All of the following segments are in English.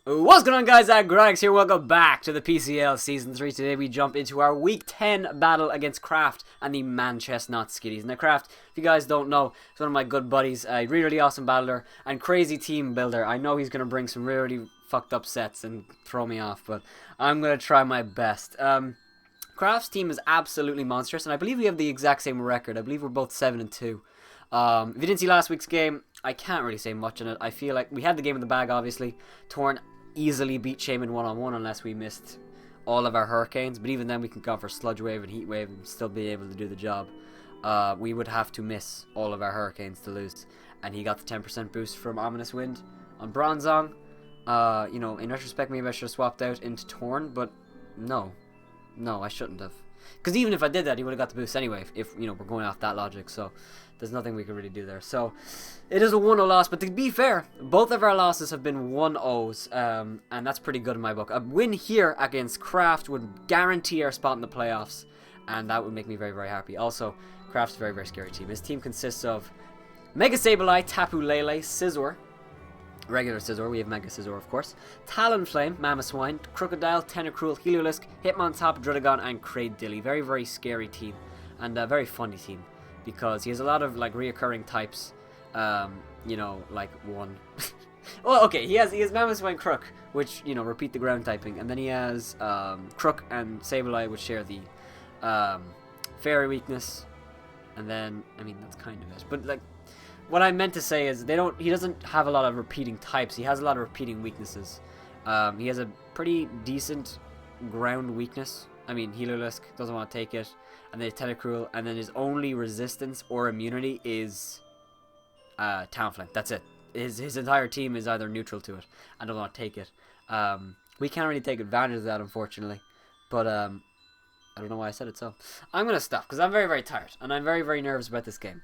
What's going on, guys? Aggronix here. Welcome back to the PCL Season 3. Today we jump into our Week 10 battle against Craft and the Manchestnaught Skitties. Now, Craft, if you guys don't know, is one of my good buddies. A really awesome battler and crazy team builder. I know he's going to bring some really fucked up sets and throw me off, but I'm going to try my best. Craft's team is absolutely monstrous, and I believe we have the exact same record. I believe we're both 7-2. If you didn't see last week's game, I can't really say much on it. I feel like we had the game in the bag, obviously. Torn easily beat Shaman one-on-one unless we missed all of our hurricanes, but even then we can go for Sludge Wave and Heat Wave and still be able to do the job. We would have to miss all of our hurricanes to lose, and he got the 10% boost from Ominous Wind on Bronzong. You know, in retrospect, maybe I should have swapped out into Torn, but no, I shouldn't have, because even if I did that, he would have got the boost anyway, if you know, we're going off that logic. So there's nothing we can really do there. So it is a 1-0 loss, but to be fair, both of our losses have been 1-0s, and that's pretty good in my book. A win here against Craft would guarantee our spot in the playoffs, and that would make me very, very happy. Also, Craft's a very, very scary team. His team consists of Mega Sableye, Tapu Lele, Scizor, regular Scizor, we have Mega Scizor of course, Talonflame, Mamoswine, Crocodile, Tentacruel, Heliolisk, Hitmontop, Druddigon, and Cradilly. Very, very scary team, and a very funny team, because he has a lot of like reoccurring types. You know, like one. Well, okay, he has Mamoswine, Crook, which, you know, repeat the ground typing, and then he has Crook and Sableye, which share the Fairy weakness, and then I mean that's kind of it. But like, what I meant to say is he doesn't have a lot of repeating types. He has a lot of repeating weaknesses. He has a pretty decent ground weakness. I mean, Heliolisk doesn't want to take it, and then Tentacruel, and then his only resistance or immunity is Talonflame. That's it. His entire team is either neutral to it and don't want to take it. We can't really take advantage of that, unfortunately. But I don't know why I said it, so I'm going to stop, because I'm very, very tired, and I'm very, very nervous about this game.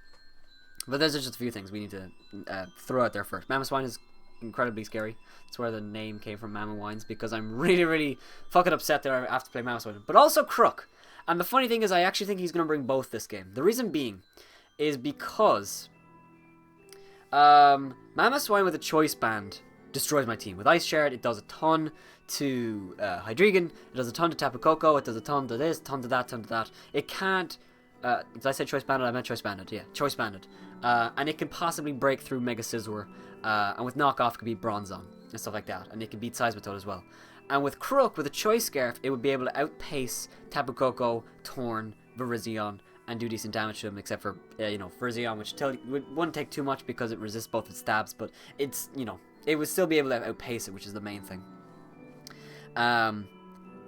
But there's just a few things we need to throw out there first. Mamoswine is incredibly scary. That's where the name came from, Mamoswines, because I'm really, really fucking upset that I have to play Mamoswine. But also Crook. And the funny thing is, I actually think he's going to bring both this game. The reason being is because Mamoswine with a Choice Band destroys my team. With Ice Shard, it does a ton to Hydreigon, it does a ton to Tapu Koko, it does a ton to this, ton to that, ton to that. It can't... did I say Choice Banded? I meant Choice Banded. Yeah, Choice Banded. And it can possibly break through Mega Scizor, and with Knockoff it could beat Bronzong and stuff like that, and it can beat Seismitoad as well. And with Crook, with a Choice Scarf, it would be able to outpace Tapu Koko, Torn, Virizion, and do decent damage to him, except for, you know, Virizion, which wouldn't take too much because it resists both its stabs, but it's, you know, it would still be able to outpace it, which is the main thing.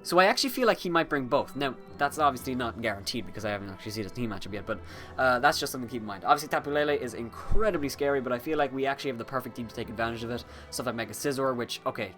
So I actually feel like he might bring both. Now, that's obviously not guaranteed because I haven't actually seen his team matchup yet, but that's just something to keep in mind. Obviously, Tapu Lele is incredibly scary, but I feel like we actually have the perfect team to take advantage of it. Stuff like Mega Scizor, which, okay,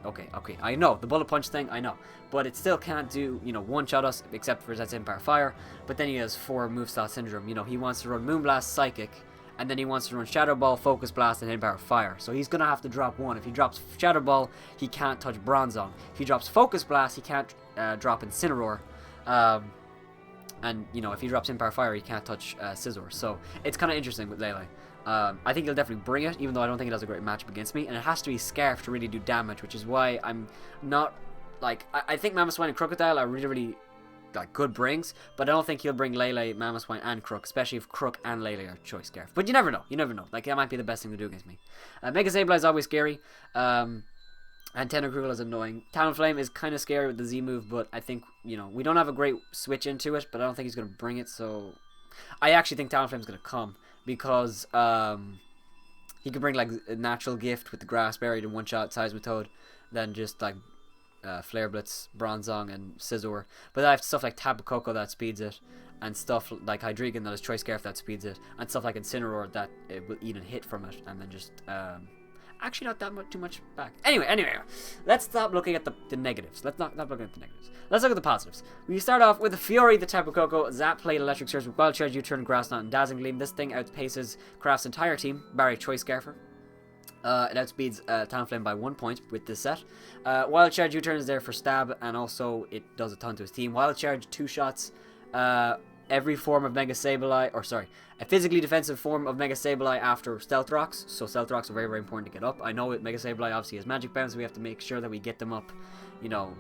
I know, the Bullet Punch thing, I know, but it still can't do, you know, one-shot us, except for that's Empire Fire, but then he has 4 Moveslot Syndrome. You know, he wants to run Moonblast, Psychic, and then he wants to run Shadow Ball, Focus Blast, and Empire Fire. So he's going to have to drop one. If he drops Shadow Ball, he can't touch Bronzong. If he drops Focus Blast, he can't drop Incineroar. And, you know, if he drops Empire Fire, he can't touch Scizor. So it's kind of interesting with Lele. I think he'll definitely bring it, even though I don't think he does a great matchup against me. And it has to be Scarf to really do damage, which is why I'm not, like, I think Mamoswine and Crocodile are really, really like good brings, but I don't think he'll bring Lele, Mamoswine, and Crook, especially if Crook and Lele are Choice Scarf. But you never know. Like, that might be the best thing to do against me. Mega Sableye is always scary, and Tentacruel is annoying. Talonflame is kind of scary with the Z move, but I think, you know, we don't have a great switch into it, but I don't think he's going to bring it, so I actually think Talonflame's going to come, because he could bring, like, a natural gift with the Grass Berry to one-shot Seismitoad, then just, like, Flare Blitz, Bronzong, and Scizor. But I have stuff like Tapu Koko that speeds it, and stuff like Hydreigon that is Choice Scarf that speeds it, and stuff like Incineroar that it will eat and hit from it, and then just, actually not that much, too much back. Anyway, let's stop looking at the negatives. Let's not look at the negatives. Let's look at the positives. We start off with the Fury, the Tapu Koko, Zap Plate, Electric Surge with Wild Charge, U-Turn, Grass Knot, and Dazzling Gleam. This thing outpaces Craft's entire team, barring Choice Scarfer. It outspeeds Talonflame by 1 point with this set. Wild Charge U-Turn is there for stab, and also it does a ton to his team. Wild Charge 2 shots every form of Mega Sableye, or sorry, a physically defensive form of Mega Sableye after Stealth Rocks. So Stealth Rocks are very, very important to get up. I know it, Mega Sableye obviously has Magic Bounce, so we have to make sure that we get them up, you know,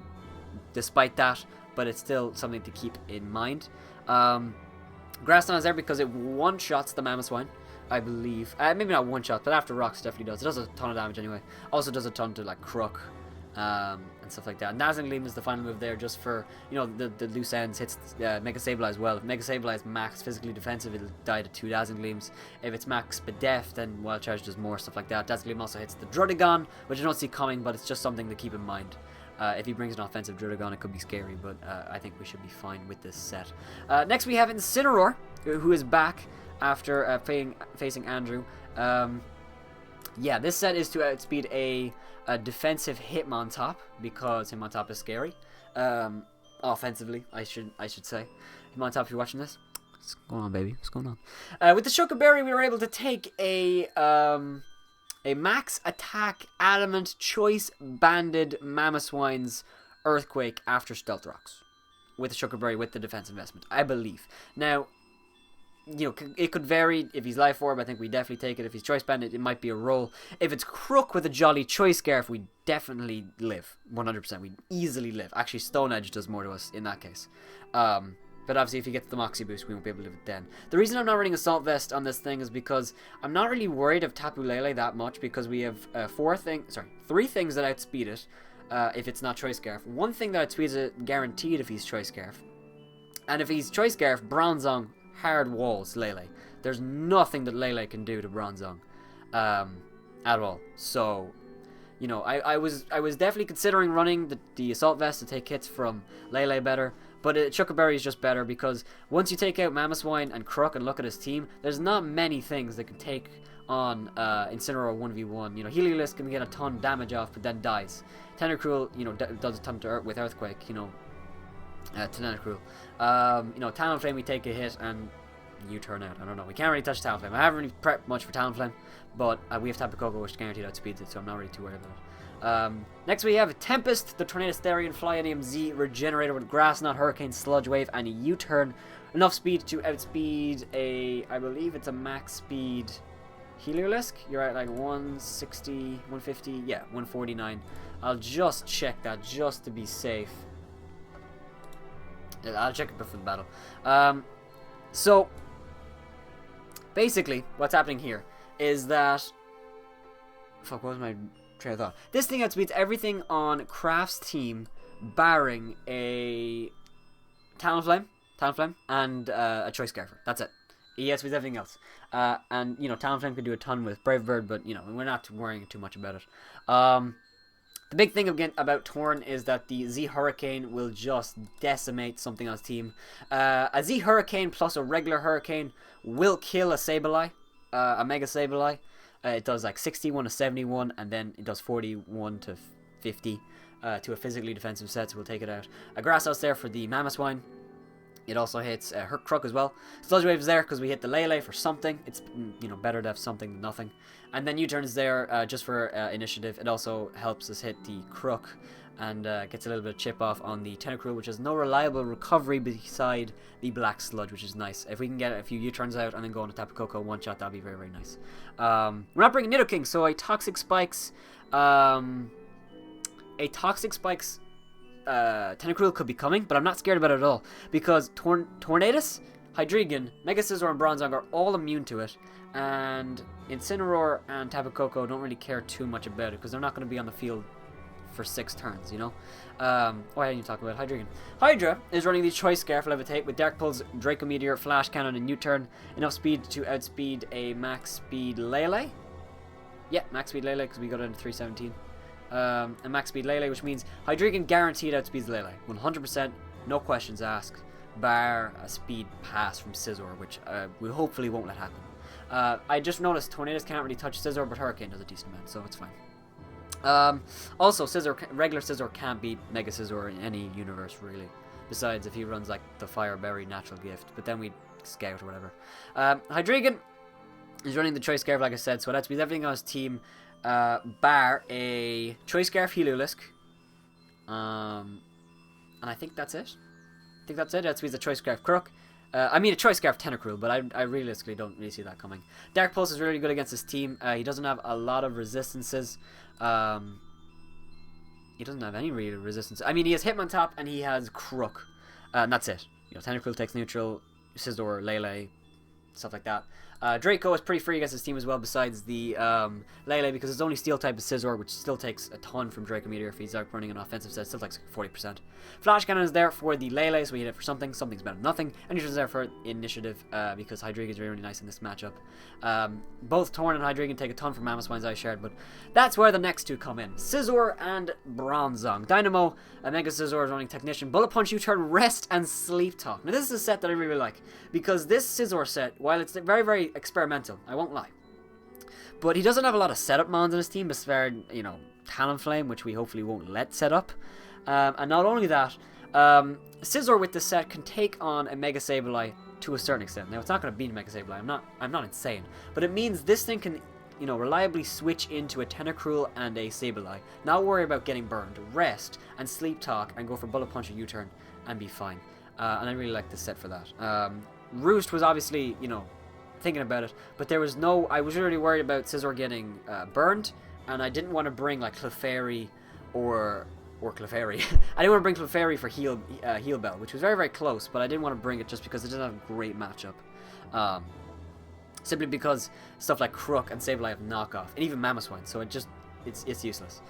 despite that. But it's still something to keep in mind. Grass Knot is there because it one-shots the Mamoswine, I believe. Maybe not one-shot, but after Rocks definitely does. It does a ton of damage anyway. Also does a ton to, like, Crook. And stuff like that. And Dazzling Gleam is the final move there, just for, you know, the loose ends. Hits Mega Sableye as well. If Mega Sableye is max physically defensive, it'll die to 2 Dazzling Gleams. If it's max Bedef, then Wild Charge does more, stuff like that. Dazzling Gleam also hits the Drudigon, which I don't see coming, but it's just something to keep in mind. If he brings an offensive Drudigon, it could be scary, but I think we should be fine with this set. Next we have Incineroar, who is back after facing Andrew. Yeah, this set is to outspeed a defensive Hitmontop, because Hitmontop is scary. Offensively, I should say. Hitmontop, if you're watching this, what's going on, baby? What's going on? With the Sugar Berry, we were able to take a max attack Adamant Choice Banded Mamoswine's Earthquake after Stealth Rocks. With the Sugar Berry, with the defense investment, I believe. Now, you know, it could vary. If he's Life Orb, I think we definitely take it. If he's Choice Bandit, it might be a roll. If it's Crook with a Jolly Choice Scarf, we definitely live. 100%. We easily live. Actually, Stone Edge does more to us in that case. But obviously, if he gets the Moxie boost, we won't be able to live it then. The reason I'm not running Assault Vest on this thing is because I'm not really worried of Tapu Lele that much, because we have 3 things that outspeed it if it's not Choice Scarf. One thing that outspeeds it guaranteed if he's Choice Scarf. And if he's Choice Scarf, Bronzong hard walls Lele. There's nothing that Lele can do to Bronzong at all. So, you know, I was definitely considering running the Assault Vest to take hits from Lele better, but Sugar Berry is just better, because once you take out Mamoswine and Crook and look at his team, there's not many things that can take on Incineroar 1v1. You know, Heliolisk can get a ton of damage off, but then dies. Tentacruel, you know, does a ton with Earthquake, you know, to Tentacruel. You know, Talonflame, we take a hit and you turn out. I don't know. We can't really touch Talonflame. I haven't really prepped much for Talonflame, but we have Tapu Koko, which guaranteed outspeeds it, so I'm not really too worried about it. Next we have Tempest, the Tornado Therian Flyanium Z Regenerator with Grass Knot, Hurricane, Sludge Wave, and a U-turn. Enough speed to outspeed I believe it's a max speed Heliolisk. You're at like 160, 150, yeah, 149. I'll just check that just to be safe. I'll check it before the battle. So, basically, what's happening here is that... Fuck, what was my train of thought? This thing outspeeds everything on Craft's team, barring a Talonflame, and a Choice Scarfer. That's it. He outspeeds everything else. And, you know, Talonflame can do a ton with Brave Bird, but, you know, we're not worrying too much about it. The big thing again about Torn is that the Z Hurricane will just decimate something on his team. A Z Hurricane plus a regular Hurricane will kill a Sableye, a Mega Sableye. It does like 61 to 71, and then it does 41 to 50 to a physically defensive set, so we'll take it out. A Grass House there for the Mamoswine. It also hits Crook as well. Sludge Wave is there because we hit the Lele for something. It's, you know, better to have something than nothing. And then U-turn is there just for initiative. It also helps us hit the Crook and gets a little bit of chip off on the Tentacruel, which has no reliable recovery beside the Black Sludge, which is nice. If we can get a few U-turns out and then go on a Tapu Koko one shot, that'd be very, very nice. We're not bringing Nidoking, so a Toxic Spikes... Tentacruel could be coming, but I'm not scared about it at all, because Tornadus, Hydreigon, Mega Scizor, and Bronzong are all immune to it, and Incineroar and Tapu Koko don't really care too much about it, because they're not going to be on the field for 6 turns, you know? I didn't even talk about Hydreigon. Hydra is running the Choice Scarf Levitate with Dark Pulse, Draco Meteor, Flash Cannon, and U-turn. Enough speed to outspeed a max speed Lele. Yeah, max speed Lele, because we got it into 317. A max speed Lele, which means Hydreigon guaranteed outspeeds Lele 100%, no questions asked, bar a speed pass from Scizor, which we hopefully won't let happen. I just noticed Tornadus can't really touch Scizor, but Hurricane does a decent amount, so it's fine. Also, regular Scizor can't beat Mega Scizor in any universe, really, besides if he runs like the Fire Berry Natural Gift, but then we Scout or whatever. Hydreigon is running the Choice Scarf, like I said, so that outspeeds everything on his team, bar a Choice Scarf Heliolisk. And I think that's it. That outspeeds the Choice Scarf Crook. I mean, a Choice Scarf Tentacruel, but I realistically don't really see that coming. Dark Pulse is really good against his team. He doesn't have a lot of resistances. He doesn't have any real resistance. I mean, he has Hitmontop and he has Crook. And that's it. You know, Tentacruel takes neutral, Scizor, Lele, stuff like that. Draco is pretty free against his team as well, besides the Lele, because it's only Steel type of Scizor, which still takes a ton from Draco Meteor if he's out running an offensive set. Still takes 40%. Flash Cannon is there for the Lele, so we hit it for something. Something's better than nothing. And Neutral's there for initiative, because Hydreigon is really, really nice in this matchup. Both Torn and Hydreigon take a ton from Mamoswine's Ice Shard, but that's where the next two come in. Scizor and Bronzong. Dynamo, Mega Scizor is running Technician, Bullet Punch, U-Turn, Rest, and Sleep Talk. Now this is a set that I really like, because this Scizor set, while it's very, very experimental, I won't lie, but he doesn't have a lot of setup mons in his team, besides, you know, Talonflame, which we hopefully won't let set up. And not only that, Scizor with this set can take on a Mega Sableye to a certain extent. Now, it's not going to beat Mega Sableye, I'm not insane, but it means this thing can, you know, reliably switch into a Tentacruel and a Sableye. Not worry about getting burned, rest, and Sleep Talk, and go for Bullet Punch or U-Turn, and be fine. And I really like this set for that. Roost was obviously, you know, thinking about it, but there was no, I was really worried about Scizor getting burned, and I didn't want to bring like Clefairy or Clefairy. I didn't want to bring Clefairy for Heal Bell, which was very, very close, but I didn't want to bring it just because it didn't have a great matchup. Simply because stuff like Crook and Sableye have knockoff, and even Mamoswine, so it's useless.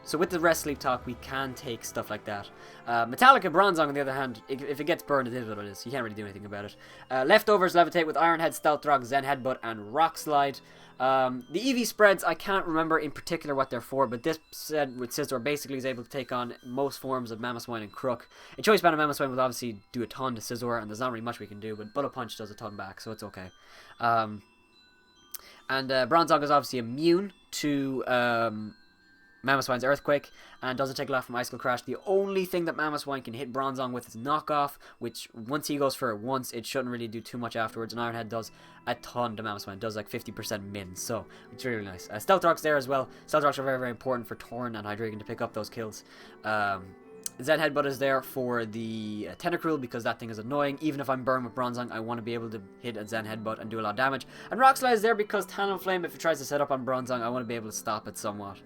So with the Rest Sleep Talk, we can take stuff like that. Metallica Bronzong, on the other hand, if it gets burned, it is what it is. You can't really do anything about it. Leftovers Levitate with Iron Head, Stealth Rock, Zen Headbutt, and Rock Slide. The EV spreads, I can't remember in particular what they're for, but this set with Scizor basically is able to take on most forms of Mamoswine and Crook. A Choice Band of Mamoswine will obviously do a ton to Scizor, and there's not really much we can do, but Bullet Punch does a ton back, so it's okay. And Bronzong is obviously immune to Mamoswine's Earthquake, and doesn't take a lot from Icicle Crash. The only thing that Mamoswine can hit Bronzong with is Knockoff, which once he goes for it once, it shouldn't really do too much afterwards, and Iron Head does a ton to Mamoswine. It does like 50% min, so it's really, really nice. Stealth Rock's there as well. Stealth Rocks are very, very important for Torn and Hydreigon to pick up those kills. Zen Headbutt is there for the Tentacruel, because that thing is annoying. Even if I'm burned with Bronzong, I want to be able to hit a Zen Headbutt and do a lot of damage. And Rock Slide is there because Talonflame, if it tries to set up on Bronzong, I want to be able to stop it somewhat.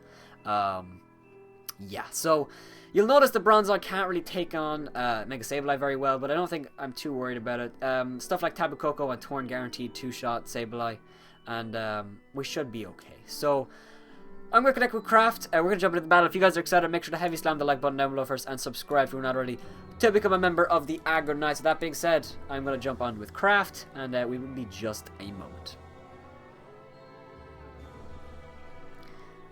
Yeah, so you'll notice the Bronzong can't really take on Mega Sableye very well, but I don't think I'm too worried about it. Stuff like Tabu Koko and Torn guaranteed 2-shot Sableye, and we should be okay. So I'm going to connect with Craft. We're going to jump into the battle. If you guys are excited, make sure to heavy slam the like button down below first, and subscribe if you're not already to become a member of the Aggronix. So that being said, I'm going to jump on with Craft, and we will be just a moment.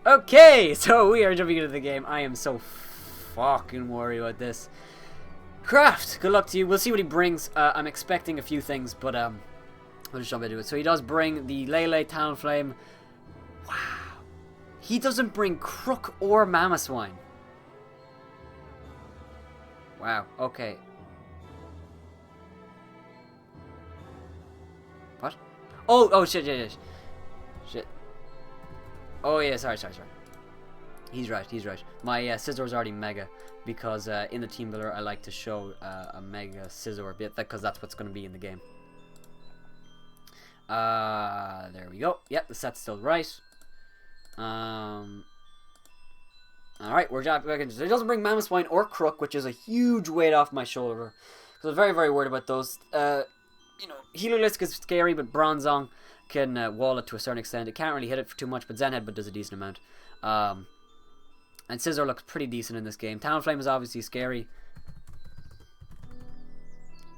Okay, so we are jumping into the game. I am so fucking worried about this. Craft, good luck to you. We'll see what he brings. I'm expecting a few things, but we'll just jump into it. So he does bring the Lele, Talonflame. Wow. He doesn't bring Crook or Mamoswine. Wow, okay. What? Oh, shit. Oh yeah, sorry. He's right. My Scizor's already Mega, because in the Team Builder I like to show a Mega Scizor bit, because that's what's going to be in the game. There we go. Yep, the set's still right. Alright, we're jumping. So it doesn't bring Mamoswine or Crook, which is a huge weight off my shoulder, because I'm very, very worried about those. You know, Heliolisk is scary, but Bronzong can wall it to a certain extent. It can't really hit it for too much, but Zen Headbutt does a decent amount. And Scizor looks pretty decent in this game. Talonflame is obviously scary.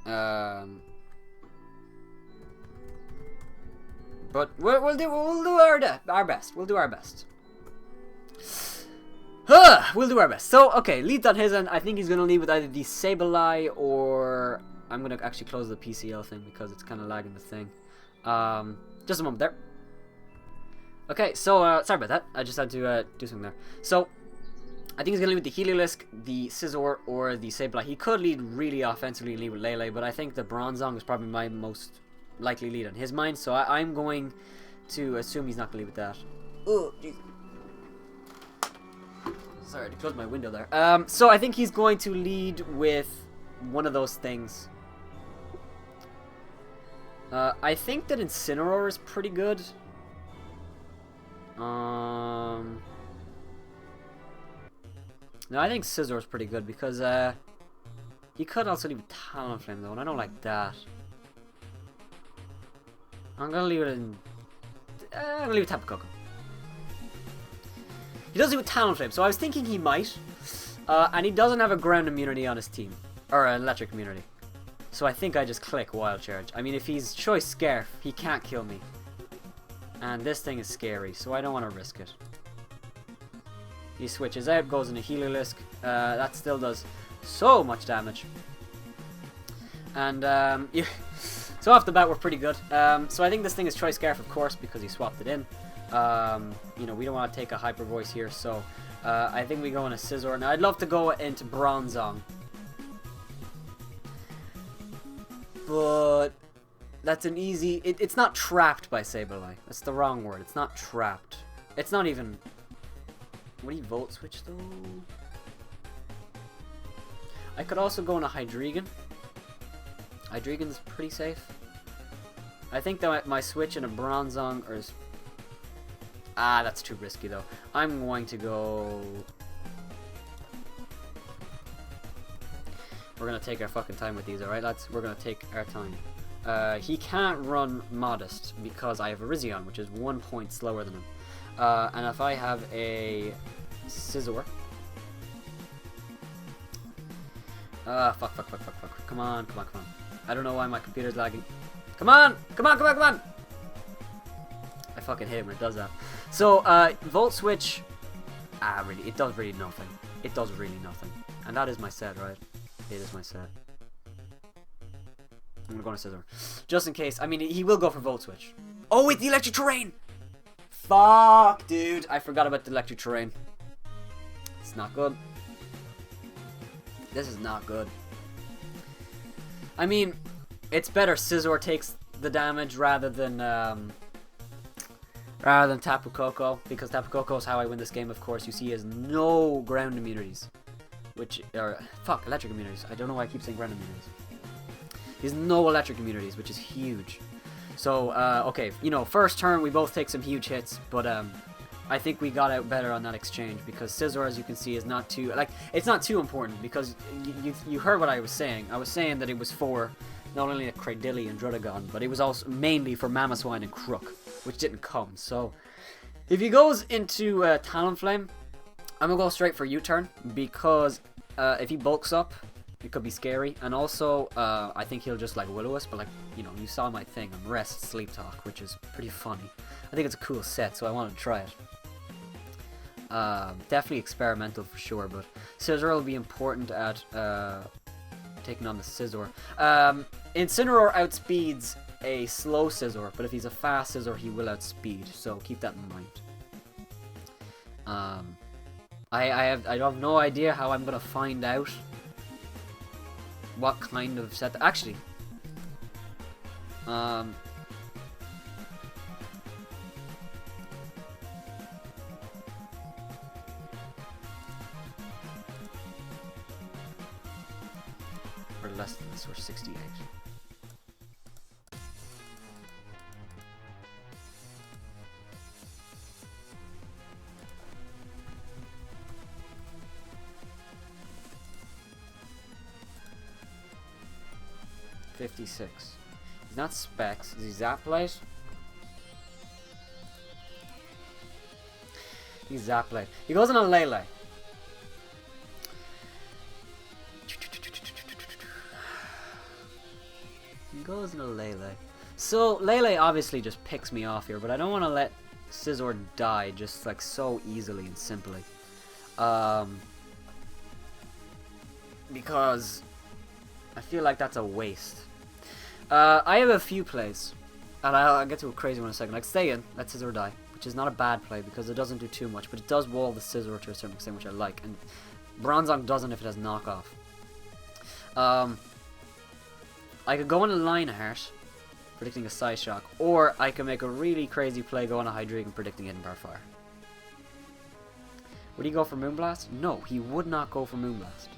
But we'll do our best. We'll do our best. We'll do our best. So, okay, leads on his end. I think he's going to lead with either the Sableye or... I'm going to actually close the PCL thing because it's kind of lagging the thing. Just a moment there. Okay, so, sorry about that. I just had to do something there. So, I think he's going to lead with the Heliolisk, the Scizor, or the Sableye. He could lead really offensively and lead with Lele, but I think the Bronzong is probably my most likely lead on his mind, so I'm going to assume he's not going to lead with that. Oh, jeez. Sorry to close my window there. So I think he's going to lead with one of those things. I think that Incineroar is pretty good. No, I think Scizor is pretty good because he could also leave Talonflame though, and I don't like that. I'm gonna leave it in. I'm gonna leave it Tapu Koko. He does leave with Talonflame, so I was thinking he might. And he doesn't have a ground immunity on his team, or an electric immunity. So I think I just click Wild Charge. I mean, if he's Choice Scarf, he can't kill me. And this thing is scary, so I don't want to risk it. He switches out, goes into Heliolisk. That still does so much damage. And so off the bat, we're pretty good. So I think this thing is Choice Scarf, of course, because he swapped it in. You know, we don't want to take a Hyper Voice here, so I think we go into Scizor. Now, I'd love to go into Bronzong, but that's an easy... It's not trapped by Sableye. That's the wrong word. It's not trapped. It's not even... What do you Volt Switch, though? I could also go into Hydreigon. Hydreigon's pretty safe. I think that my switch in a Bronzong is... Ah, that's too risky, though. I'm going to go... We're going to take our fucking time with these, alright, lads? We're going to take our time. He can't run Modest because I have a Rizzion, which is 1 point slower than him. And if I have a Scizor... Fuck. Come on. I don't know why my computer's lagging. Come on! I fucking hate it when it does that. So, Volt Switch... really, it does really nothing. It does really nothing. And that is my set, right? It is my set. I'm gonna go on Scizor. Just in case. I mean, he will go for Volt Switch. Oh, wait, the Electric Terrain! Fuck, dude. I forgot about the Electric Terrain. It's not good. This is not good. I mean, it's better Scizor takes the damage rather than Tapu Koko, because Tapu Koko is how I win this game, of course. You see he has no ground immunities. Electric immunities. I don't know why I keep saying ground immunities. He has no electric immunities, which is huge. So, okay, you know, first turn we both take some huge hits, but I think we got out better on that exchange, because Scizor, as you can see, is not too, like, it's not too important, because you heard what I was saying. I was saying that it was for not only a Cradily and Druddigon, but it was also mainly for Mamoswine and Crook, which didn't come. So, if he goes into Talonflame, I'm going to go straight for U-turn, because if he bulks up, it could be scary. And also, I think he'll just like Will-O-Wisp, but like, you know, you saw my thing on Rest, Sleep Talk, which is pretty funny. I think it's a cool set, so I wanted to try it. Definitely experimental for sure, but Scizor will be important at taking on the Scizor. Incineroar outspeeds a slow Scizor, but if he's a fast Scizor, he will outspeed, so keep that in mind. I have no idea how I'm gonna find out what kind of set. Actually, for less than this, we're 68. $56. He's not Specs. Is he Zapplate? He's Zapplate. He goes on a Lele. He goes on a Lele. So Lele obviously just picks me off here, but I don't want to let Scizor die just like so easily and simply. Because I feel like that's a waste. I have a few plays, and I'll get to a crazy one in a second. Like stay in, let Scizor die, which is not a bad play because it doesn't do too much, but it does wall the Scizor to a certain extent, which I like, and Bronzong doesn't if it has knockoff. I could go on a Lionheart, predicting a Psyshock, or I can make a really crazy play, go on a Hydreigon, predicting Hidden Power Fire. Would he go for Moonblast? No, he would not go for Moonblast.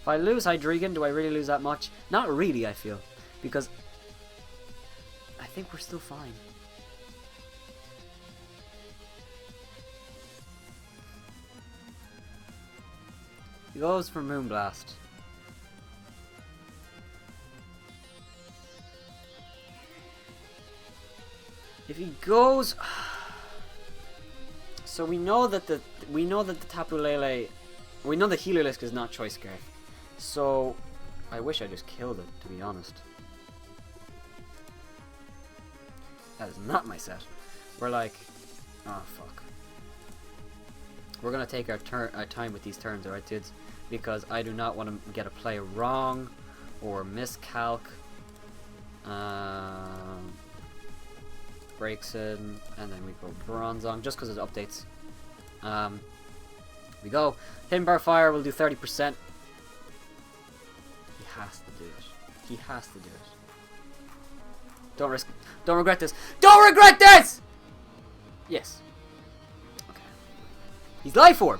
If I lose Hydreigon, do I really lose that much? Not really, I feel. Because think we're still fine. He goes for Moonblast. If he goes, so we know that the Tapu Lele, we know the Heliolisk is not Choice Scarf. So I wish I just killed it, to be honest. That is not my set. We're like, oh fuck. We're gonna take our time with these turns, alright, dudes? Because I do not want to get a play wrong or miscalc. Breaks in, and then we go Bronzong just because it updates. We go. Hidden Bar Fire will do 30%. He has to do it. He has to do it. Don't risk. Don't regret this. Don't regret this! Yes. Okay. He's Life Orb.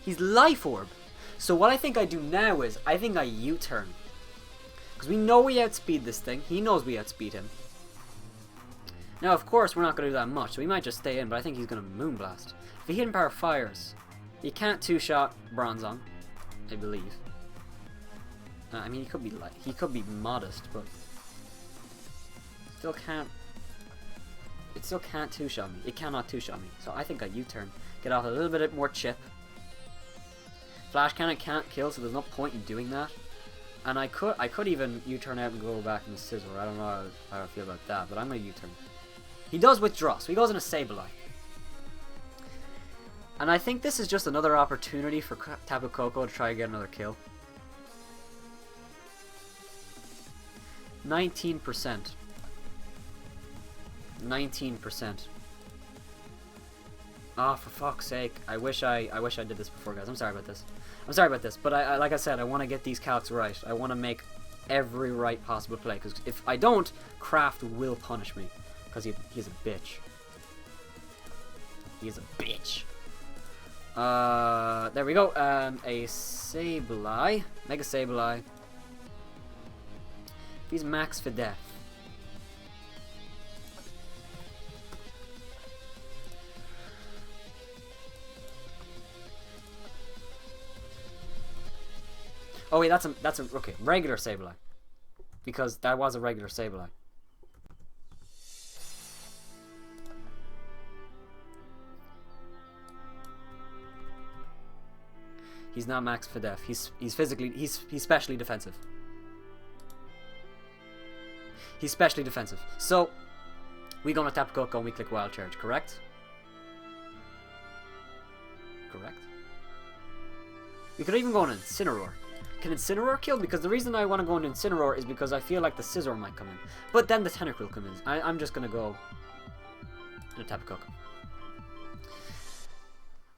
He's Life Orb. So what I think I do now is, I think I U-turn. Because we know we outspeed this thing. He knows we outspeed him. Now, of course, we're not going to do that much, so we might just stay in, but I think he's going to Moonblast. If he Hidden Power fires, he can't two-shot Bronzong, I believe. I mean, he could be modest, but still can't. It still can't two-shot me. It cannot two-shot me. So I think I U-turn, get off a little bit more chip. Flash Cannon can't kill, so there's no point in doing that. And I could even U-turn out and go back in the Scissor. I don't know how I feel about that, but I'm gonna U-turn. He does withdraw, so he goes in a Sableye. And I think this is just another opportunity for Tapu Koko to try and get another kill. 19%. 19%. Ah, for fuck's sake! I wish I did this before, guys. I'm sorry about this. I'm sorry about this, but I like I said, I want to get these calcs right. I want to make every right possible play, because if I don't, Kraft will punish me, because he's a bitch. He's a bitch. There we go. A Sableye, Mega Sableye. He's max for death. Oh wait, that's a okay, regular Sableye. Because that was a regular Sableye. He's not max for death. He's specially defensive. He's specially defensive. So we go on Tapu Koko and we click Wild Charge, correct? Correct. We could even go on Incineroar. Can Incineroar kill? Because the reason I want to go into Incineroar is because I feel like the Scizor might come in. But then the Tentacruel comes in. I'm just going to go into Tapu Koko.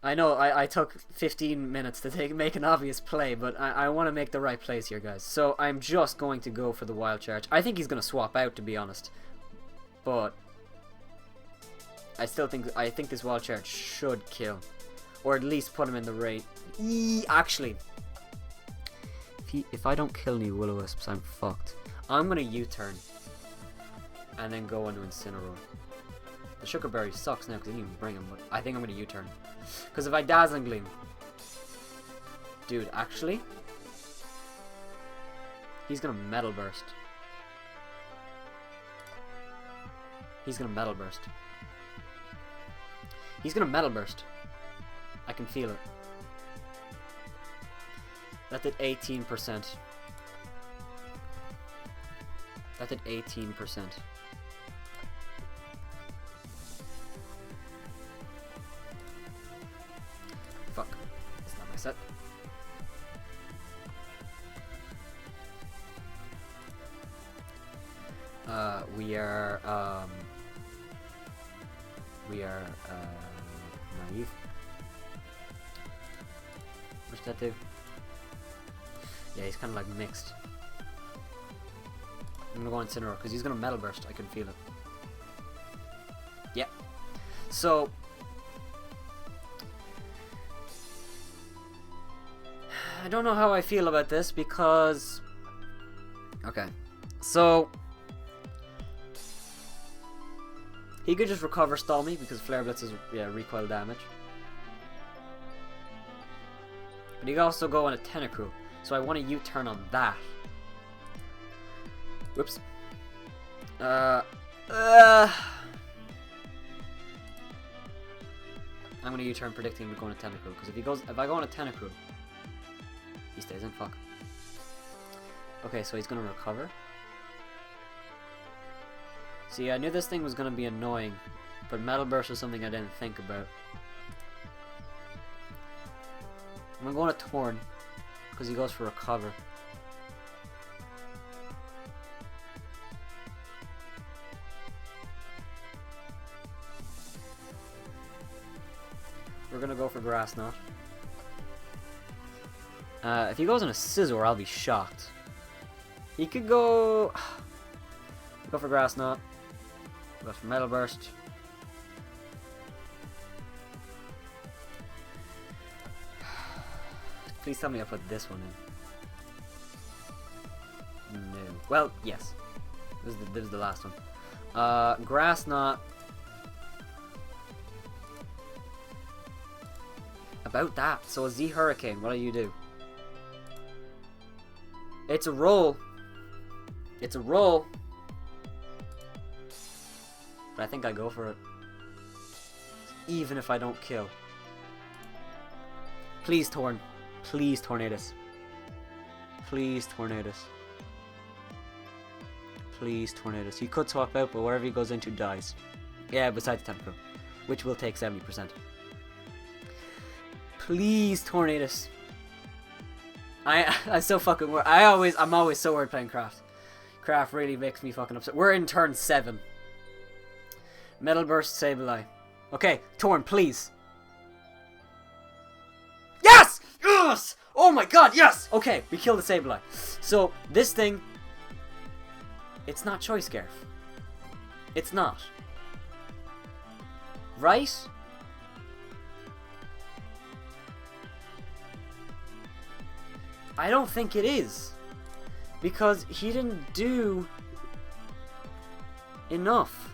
I know I took 15 minutes to make an obvious play, but I want to make the right plays here, guys. So I'm just going to go for the Wild Charge. I think he's going to swap out, to be honest. But I think this Wild Charge should kill. Or at least put him in the rate. Actually, if I don't kill any Will-O-Wisps, I'm fucked. I'm gonna U-turn and then go into Incineroar. The Sugar Berry sucks now because I didn't even bring him, but I think I'm gonna U-turn. Because if I Dazzling Gleam, dude, actually, he's gonna Metal Burst. He's gonna Metal Burst. He's gonna Metal Burst. I can feel it. That did 18%. That did 18%. Fuck. That's not my set. We are naive. What's that do? Yeah, he's kind of like mixed. I'm gonna go on Incineroar because he's gonna Metal Burst. I can feel it. Yep. So I don't know how I feel about this because okay. So He could just recover stall me because Flare Blitz is recoil damage. But he could also go on a Tentacruel. So I want a U-turn on that. Whoops. I'm gonna U-turn predicting him to go on a Tentacruel. Because if I go on a Tentacruel, he stays in. Fuck. Okay, so he's gonna recover. See, I knew this thing was gonna be annoying, but Metal Burst was something I didn't think about. I'm gonna go on a Torn, because he goes for recover. We're gonna go for Grassnot. If he goes on a Scizor, I'll be shocked. He could go... Go for Grassnot. Go for Metal Burst. Please tell me I put this one in. No. Well, yes. This is the last one. Grassnot. About that. So a Z Hurricane. What do you do? It's a roll. It's a roll. But I think I go for it. Even if I don't kill. Please, Torn. Please, Tornadus. Please, Tornadus. Please, Tornadus. He could swap out, but wherever he goes into dies. Yeah, besides Tentacruel, which will take 70%. Please, Tornadus. I'm so fucking worried. I'm always so worried playing Craft. Craft really makes me fucking upset. We're in turn 7. Metal Burst, Sableye. Okay, Torn, please. Yes! Yes! Oh my god, yes! Okay, we killed the Sableye. So, this thing... It's not Choice Scarf. It's not. Right? I don't think it is. Because he didn't do... enough.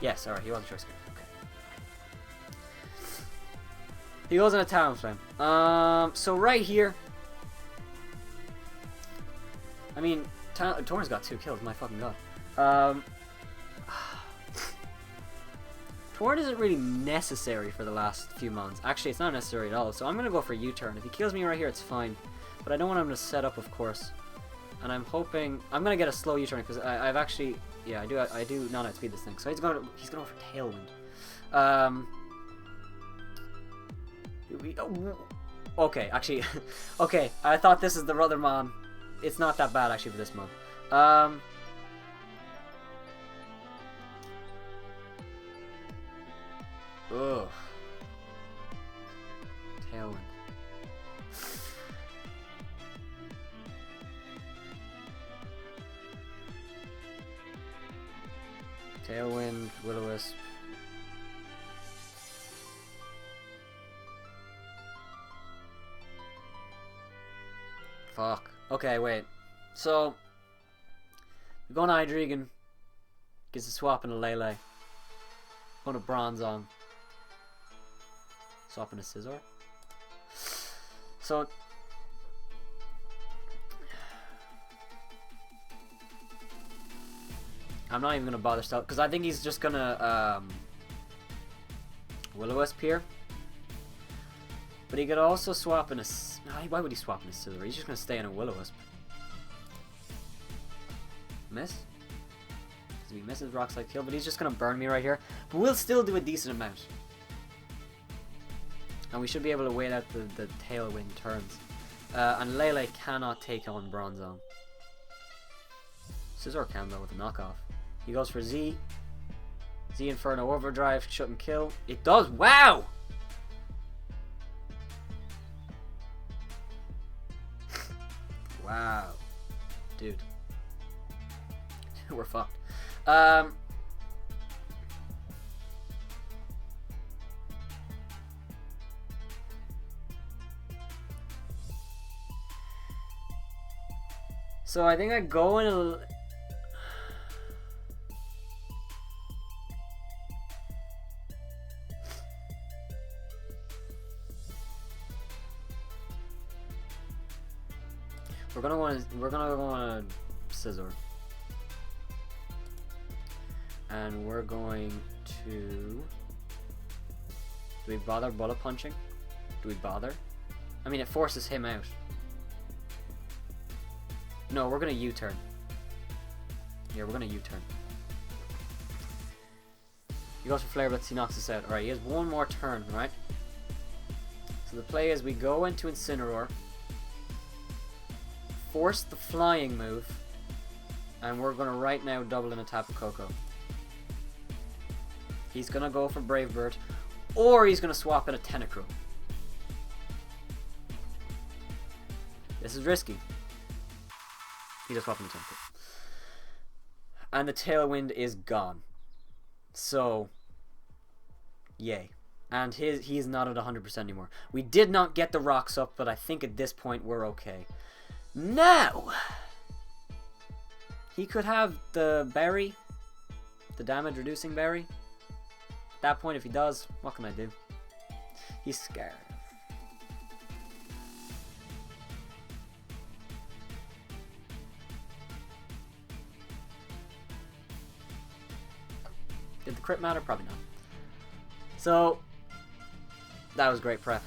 Yes, alright, he wasn't Choice Scarf. Okay. He goes in a Talonflame. So right here... I mean, Torn's got 2 kills, my fucking god. Torn isn't really necessary for the last few months. Actually, it's not necessary at all, so I'm gonna go for U-turn. If he kills me right here, it's fine. But I don't want him to set up, of course. And I'm hoping... I'm gonna get a slow U-turn, because I've actually... Yeah, I do not outspeed this thing. So he's going for Tailwind. Okay, actually... okay, I thought this is the other mon. It's not that bad, actually, for this mon. Ugh. Tailwind. Tailwind, Will-O-Wisp. Fuck. Okay, wait. So, we're going to Hydreigon. Gets a swap in a Lele. Going to Bronzong. Swap in a Scizor. So, I'm not even going to bother stealth, because I think he's just going to Will-O-Wisp here. But he could also swap in a... Why would he swap in a Scizor? He's just going to stay in a Will-O-Wisp. Miss? If he misses, Rock Slide kill, but he's just going to burn me right here. But we'll still do a decent amount. And we should be able to wait out the Tailwind turns. And Lele cannot take on Bronzong. Scizor can though with a knockoff. He goes for Z. Z Inferno Overdrive, shouldn't kill. It does! Wow! Wow. Dude. We're fucked. So I think I go in a... We're gonna go on a scissor. And we're going to... Do we bother bullet punching? Do we bother? I mean, it forces him out. No, we're gonna U-turn. Yeah, we're gonna U-turn. He goes for Flare Blitz, he knocks us out. Alright, he has one more turn, right? So the play is we go into Incineroar, force the flying move, and we're gonna right now double in a Tapu Koko. He's gonna go for Brave Bird, or he's gonna swap in a Tentacruel. This is risky. He just swapped in a Tentacruel. And the Tailwind is gone. So, yay. And he is not at 100% anymore. We did not get the rocks up, but I think at this point we're okay. Now, he could have the berry, the damage reducing berry. At that point, if he does, what can I do? He's scared. Did the crit matter? Probably not. So, that was great prep.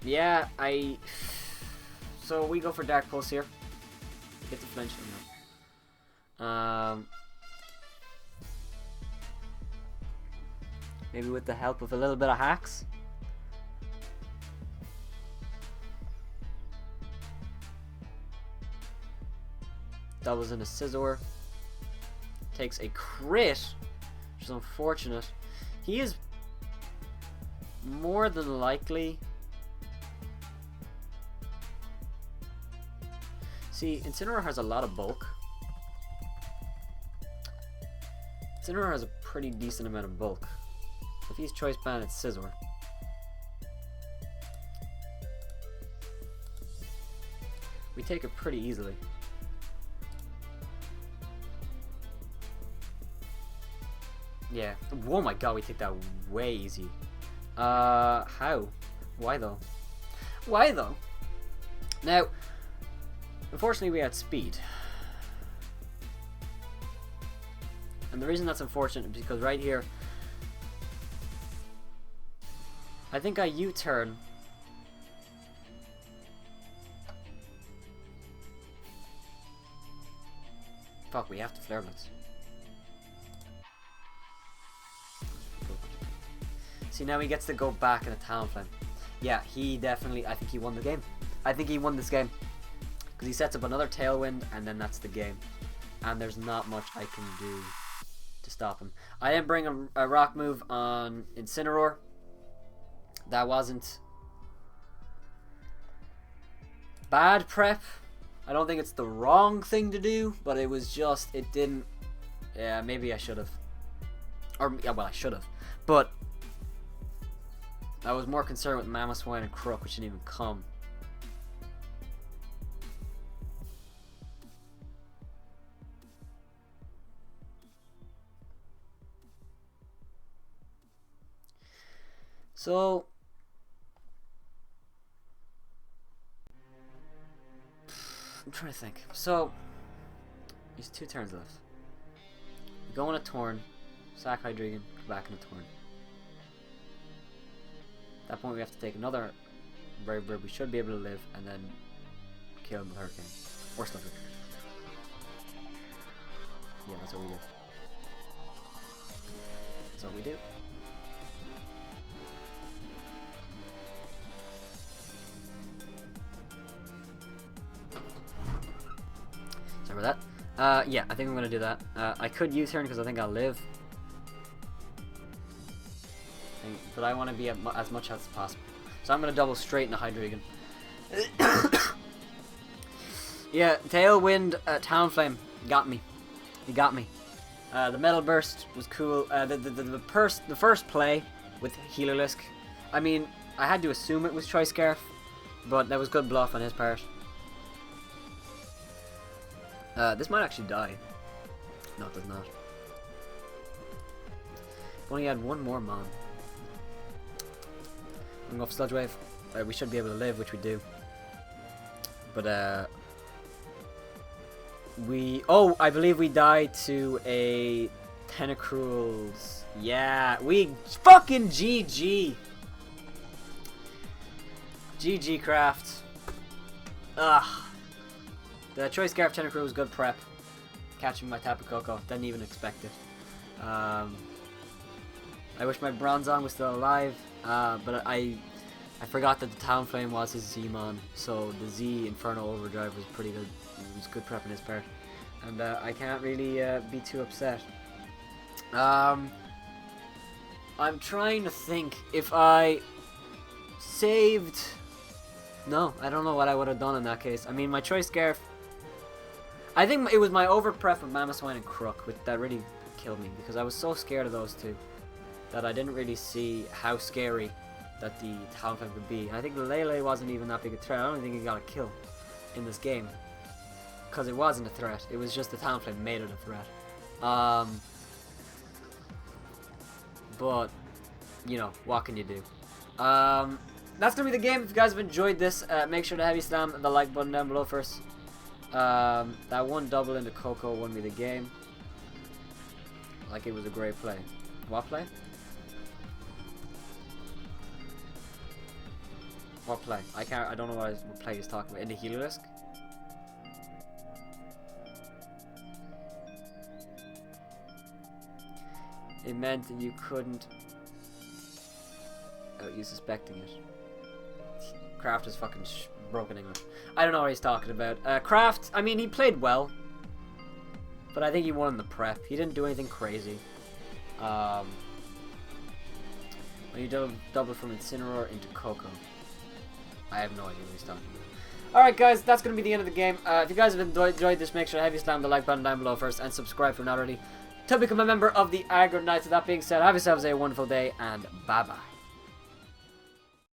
Yeah, so we go for Dark Pulse here. Get the flinch. Maybe with the help of a little bit of hacks. Doubles in a Scizor. Takes a crit, which is unfortunate. He is more than likely... See, Incineroar has a lot of bulk. Incineroar has a pretty decent amount of bulk. If he's Choice Band, it's Scizor. We take it pretty easily. Yeah. Oh my god, we take that way easy. How? Why though? Why though? Now, unfortunately we had speed. And the reason that's unfortunate is because right here, I think I U-turn. Fuck, we have to Flare Blitz. See, now he gets to go back in a Talonflame. Yeah, he definitely, I think he won the game. I think he won this game. Because he sets up another Tailwind, and then that's the game. And there's not much I can do to stop him. I didn't bring a rock move on Incineroar. That wasn't bad prep. I don't think it's the wrong thing to do, but it was just, it didn't, yeah, maybe I should have. Or, yeah, well, I should have. But I was more concerned with Mamoswine and Crook, which didn't even come. So, I'm trying to think. So, there's 2 turns left. We go on a Torn, sack Hydreigon, go back in a Torn. At that point we have to take another Brave Bird. We should be able to live and then kill him with Hurricane. Or Slipper. Yeah, that's what we do. That's what we do. Sorry about that. Yeah, I think I'm going to do that. I could U-turn because I think I'll live. But I want to be as much as possible. So I'm going to double straight into Hydreigon. Yeah, Tailwind, Talonflame got me. He got me. The Metal Burst was cool. The first play with Healerlisk I mean, I had to assume it was Choice Scarf, but that was good bluff on his part. This might actually die. No, it does not. If only had one more Mon. I'm going to go for Sludge Wave. We should be able to live, which we do. But, oh, I believe we died to a Tentacruels. Yeah, we fucking GG. GG Craft. Ugh. The Choice Scarf Tentacruel was good prep. Catching my Tapu Koko. Didn't even expect it. I wish my Bronzong was still alive. But I forgot that the Talonflame was his Z-Mon. So the Z Inferno Overdrive was pretty good. It was good prep in his part. And I can't really be too upset. I'm trying to think if I saved... No, I don't know what I would have done in that case. I mean, my Choice Scarf... I think it was my overprep of Mamoswine and Crook that really killed me, because I was so scared of those two that I didn't really see how scary that the Talonflame could be. And I think the Lele wasn't even that big a threat. I don't think he got a kill in this game, because it wasn't a threat. It was just the Talonflame made it a threat. But, you know, what can you do? That's going to be the game. If you guys have enjoyed this, make sure to heavy slam the like button down below first. That one double into Coco won me the game. Like it was a great play. What play? What play? I don't know what play he's talking about. Into Heliolisk? It meant that you couldn't... Oh, you suspecting it. Craft is fucking broken English. I don't know what he's talking about. Craft, I mean, he played well. But I think he won the prep. He didn't do anything crazy. When you double from Incineroar into Coco. I have no idea what he's talking about. Alright guys, that's going to be the end of the game. If you guys have enjoyed this, make sure to heavy slam the like button down below first. And subscribe if you're not already to become a member of the Aggronix. With that being said, have yourselves a wonderful day. And bye-bye.